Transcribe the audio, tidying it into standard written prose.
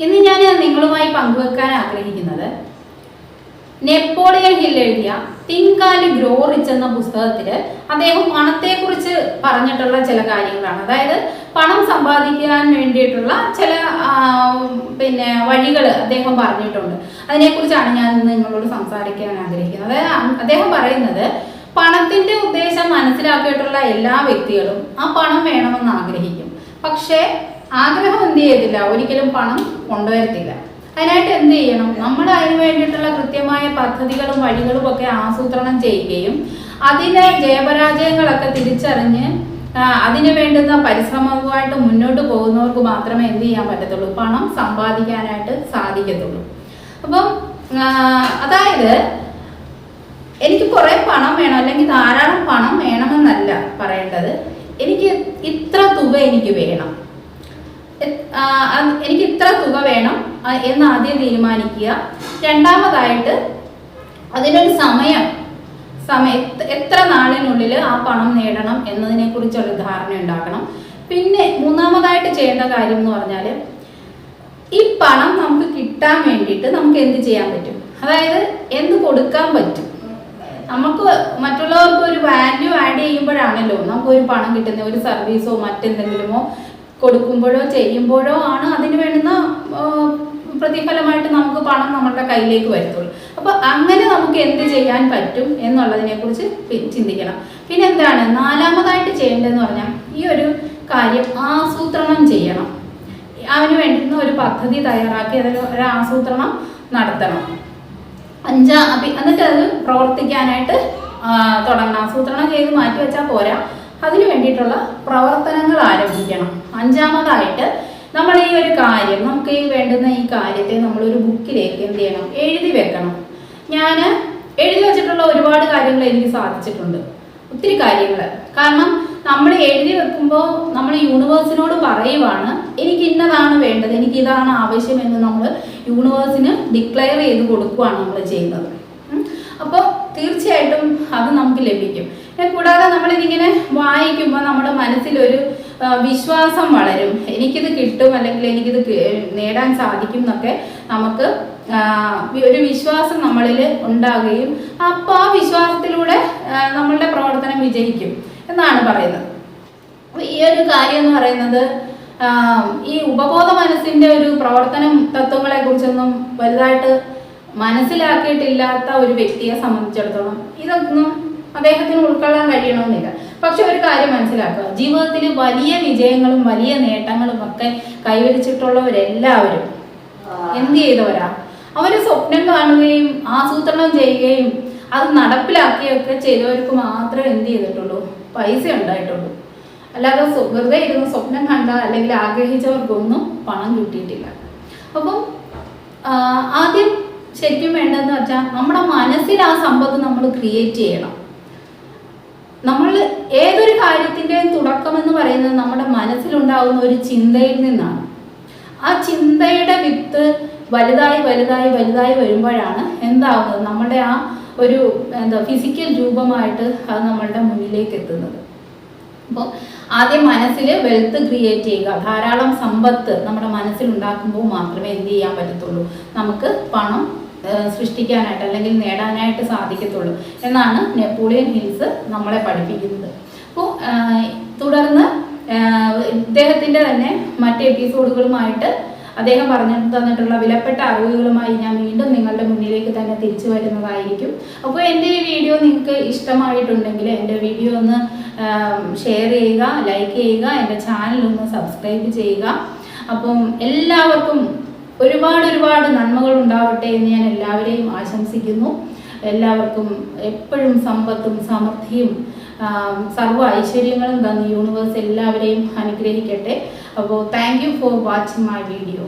ഇന്ന് ഞാൻ നിങ്ങളുമായി പങ്കുവെക്കാൻ ആഗ്രഹിക്കുന്നത് നെപ്പോളിയൻ ഹിൽ എഴുതിയ തിങ്ക് ആൻഡ് ഗ്രോ റിച്ച് എന്ന പുസ്തകത്തിൽ അദ്ദേഹം പണത്തെക്കുറിച്ച് പറഞ്ഞിട്ടുള്ള ചില കാര്യങ്ങളാണ്. അതായത് പണം സമ്പാദിക്കാൻ വേണ്ടിയിട്ടുള്ള ചില വഴികൾ അദ്ദേഹം പറഞ്ഞിട്ടുണ്ട്. അതിനെക്കുറിച്ചാണ് ഞാൻ ഇന്ന് നിങ്ങളോട് സംസാരിക്കാൻ ആഗ്രഹിക്കുന്നത്. അദ്ദേഹം പറയുന്നത് പണത്തിന്റെ ഉദ്ദേശം മനസ്സിലാക്കിയിട്ടുള്ള എല്ലാ വ്യക്തികളും ആ പണം വേണമെന്ന് ആഗ്രഹിക്കും. പക്ഷേ ആഗ്രഹം എന്ത് ചെയ്യത്തില്ല, ഒരിക്കലും പണം കൊണ്ടുവരത്തില്ല. അതിനായിട്ട് എന്ത് ചെയ്യണം, നമ്മൾ അതിന് വേണ്ടിയിട്ടുള്ള കൃത്യമായ പദ്ധതികളും വഴികളും ഒക്കെ ആസൂത്രണം ചെയ്യുകയും അതിലെ ജയപരാജയങ്ങളൊക്കെ തിരിച്ചറിഞ്ഞ് അതിന് വേണ്ടുന്ന പരിശ്രമവുമായിട്ട് മുന്നോട്ട് പോകുന്നവർക്ക് മാത്രമേ എന്ത് ചെയ്യാൻ പറ്റത്തുള്ളൂ, പണം സമ്പാദിക്കാനായിട്ട് സാധിക്കത്തുള്ളൂ. അപ്പം അതായത് എനിക്ക് കുറേ പണം വേണം അല്ലെങ്കിൽ ധാരാളം പണം വേണമെന്നല്ല പറയേണ്ടത്, എനിക്ക് ഇത്ര തുക എനിക്ക് വേണം, എനിക്ക് ഇത്ര തുക വേണം എന്ന് ആദ്യം തീരുമാനിക്കുക. രണ്ടാമതായിട്ട് അതിനൊരു സമയം എത്ര നാളിനുള്ളിൽ ആ പണം നേടണം എന്നതിനെ കുറിച്ചുള്ള ധാരണ ഉണ്ടാക്കണം. പിന്നെ മൂന്നാമതായിട്ട് ചെയ്യേണ്ട കാര്യം എന്ന് പറഞ്ഞാൽ ഈ പണം നമുക്ക് കിട്ടാൻ വേണ്ടിയിട്ട് നമുക്ക് എന്ത് ചെയ്യാൻ പറ്റും, അതായത് എന്ത് കൊടുക്കാൻ പറ്റും. നമുക്ക് മറ്റുള്ളവർക്ക് ഒരു വാല്യൂ ആഡ് ചെയ്യുമ്പോഴാണല്ലോ നമുക്കൊരു പണം കിട്ടുന്നത്. ഒരു സർവീസോ മറ്റെന്തെങ്കിലുമോ കൊടുക്കുമ്പോഴോ ചെയ്യുമ്പോഴോ ആണ് അതിന് വേണ്ടുന്ന പ്രതിഫലമായിട്ട് നമുക്ക് പണം നമ്മളുടെ കയ്യിലേക്ക് വരത്തുള്ളൂ. അപ്പോൾ അങ്ങനെ നമുക്ക് എന്ത് ചെയ്യാൻ പറ്റും എന്നുള്ളതിനെ കുറിച്ച് ചിന്തിക്കണം. പിന്നെ എന്താണ് നാലാമതായിട്ട് ചെയ്യേണ്ടതെന്ന് പറഞ്ഞാൽ ഈ ഒരു കാര്യം ആസൂത്രണം ചെയ്യണം. അതിന് വേണ്ടുന്ന ഒരു പദ്ധതി തയ്യാറാക്കി അതിൽ ഒരു ആസൂത്രണം നടത്തണം. എന്നിട്ട് അത് പ്രവർത്തിക്കാനായിട്ട് തുടങ്ങണം. ആസൂത്രണം ചെയ്ത് മാറ്റി വെച്ചാൽ പോരാ, അതിനു വേണ്ടിയിട്ടുള്ള പ്രവർത്തനങ്ങൾ ആരംഭിക്കണം. അഞ്ചാമതായിട്ട് നമ്മൾ ഈ ഒരു കാര്യം, നമുക്ക് ഈ വേണ്ടുന്ന ഈ കാര്യത്തെ നമ്മളൊരു ബുക്കിലേക്ക് എന്ത് ചെയ്യണം, എഴുതി വെക്കണം. ഞാൻ എഴുതി വെച്ചിട്ടുള്ള ഒരുപാട് കാര്യങ്ങൾ എനിക്ക് സാധിച്ചിട്ടുണ്ട്, ഒത്തിരി കാര്യങ്ങൾ. കാരണം നമ്മൾ എഴുതി വെക്കുമ്പോൾ നമ്മൾ യൂണിവേഴ്സിനോട് പറയുവാണ് എനിക്ക് ഇന്നതാണ് വേണ്ടത്, എനിക്ക് ഇതാണ് ആവശ്യമെന്ന് നമ്മൾ യൂണിവേഴ്സിന് ഡിക്ലെയർ ചെയ്ത് കൊടുക്കുകയാണ് നമ്മൾ ചെയ്യുന്നത്. അപ്പോൾ തീർച്ചയായിട്ടും അത് നമുക്ക് ലഭിക്കും. കൂടാതെ നമ്മളിതിങ്ങനെ വായിക്കുമ്പോൾ നമ്മുടെ മനസ്സിലൊരു വിശ്വാസം വളരും. എനിക്കിത് കിട്ടും അല്ലെങ്കിൽ എനിക്കിത് നേടാൻ സാധിക്കും എന്നൊക്കെ നമുക്ക് ഒരു വിശ്വാസം നമ്മളിൽ ഉണ്ടാകുകയും അപ്പോൾ ആ വിശ്വാസത്തിലൂടെ നമ്മളുടെ പ്രവർത്തനം വിജയിക്കും എന്നാണ് പറയുന്നത്. ഈ ഒരു കാര്യം എന്ന് പറയുന്നത് ഈ ഉപബോധ മനസ്സിൻ്റെ ഒരു പ്രവർത്തനം തത്വങ്ങളെ കുറിച്ചൊന്നും വലുതായിട്ട് മനസ്സിലാക്കിയിട്ടില്ലാത്ത ഒരു വ്യക്തിയെ സംബന്ധിച്ചിടത്തോളം ഇതൊന്നും അദ്ദേഹത്തിന് ഉൾക്കൊള്ളാൻ കഴിയണമെന്നില്ല. പക്ഷെ ഒരു കാര്യം മനസ്സിലാക്കുക, ജീവിതത്തിൽ വലിയ വിജയങ്ങളും വലിയ നേട്ടങ്ങളും ഒക്കെ കൈവരിച്ചിട്ടുള്ളവരെല്ലാവരും എന്ത് ചെയ്തവരാ, അവർ സ്വപ്നം കാണുകയും ആസൂത്രണം ചെയ്യുകയും അത് നടപ്പിലാക്കുകയൊക്കെ ചെയ്തവർക്ക് മാത്രമേ എന്ത് ചെയ്തിട്ടുള്ളൂ, പൈസ ഉണ്ടായിട്ടുള്ളൂ. അല്ലാതെ വെറുതെ ഇരുന്ന് സ്വപ്നം കണ്ട അല്ലെങ്കിൽ ആഗ്രഹിച്ചവർക്കൊന്നും പണം കിട്ടിയിട്ടില്ല. അപ്പം ആദ്യം ശരിക്കും വേണ്ടതെന്ന് വെച്ചാൽ നമ്മുടെ മനസ്സിൽ ആ സമ്പത്ത് നമ്മൾ ക്രിയേറ്റ് ചെയ്യണം. നമ്മൾ ഏതൊരു കാര്യത്തിൻ്റെയും തുടക്കമെന്ന് പറയുന്നത് നമ്മുടെ മനസ്സിലുണ്ടാകുന്ന ഒരു ചിന്തയിൽ നിന്നാണ്. ആ ചിന്തയുടെ വിത്ത് വലുതായി വലുതായി വലുതായി വരുമ്പോഴാണ് എന്താവുന്നത്, നമ്മുടെ ആ ഒരു ഫിസിക്കൽ രൂപമായിട്ട് അത് നമ്മളുടെ മുന്നിലേക്ക് എത്തുന്നത്. അപ്പോൾ ആദ്യം മനസ്സിൽ വെൽത്ത് ക്രിയേറ്റ് ചെയ്യുക, ധാരാളം സമ്പത്ത് നമ്മുടെ മനസ്സിലുണ്ടാക്കുമ്പോൾ മാത്രമേ എന്ത് ചെയ്യാൻ പറ്റത്തുള്ളൂ, നമുക്ക് പണം സൃഷ്ടിക്കാനായിട്ട് അല്ലെങ്കിൽ നേടാനായിട്ട് സാധിക്കത്തുള്ളൂ എന്നാണ് നെപ്പോളിയൻ ഹിൽസ് നമ്മളെ പഠിപ്പിക്കുന്നത്. അപ്പോൾ തുടർന്ന് ഇദ്ദേഹത്തിൻ്റെ തന്നെ മറ്റ് എപ്പിസോഡുകളുമായിട്ട് അദ്ദേഹം പറഞ്ഞു തന്നിട്ടുള്ള വിലപ്പെട്ട അറിവുകളുമായി ഞാൻ വീണ്ടും നിങ്ങളുടെ മുന്നിലേക്ക് തന്നെ തിരിച്ചു വരുന്നതായിരിക്കും. അപ്പോൾ എൻ്റെ ഈ വീഡിയോ നിങ്ങൾക്ക് ഇഷ്ടമായിട്ടുണ്ടെങ്കിൽ എൻ്റെ വീഡിയോ ഒന്ന് ഷെയർ ചെയ്യുക, ലൈക്ക് ചെയ്യുക, എൻ്റെ ചാനൽ ഒന്ന് സബ്സ്ക്രൈബ് ചെയ്യുക. അപ്പം എല്ലാവർക്കും ഒരുപാട് നന്മകൾ ഉണ്ടാവട്ടെ എന്ന് ഞാൻ എല്ലാവരെയും ആശംസിക്കുന്നു. എല്ലാവർക്കും എപ്പോഴും സമ്പത്തും സമൃദ്ധിയും സർവ്വ ഐശ്വര്യങ്ങളും തന്ന് യൂണിവേഴ്സ് എല്ലാവരെയും അനുഗ്രഹിക്കട്ടെ. അപ്പോൾ thank you for watching my video.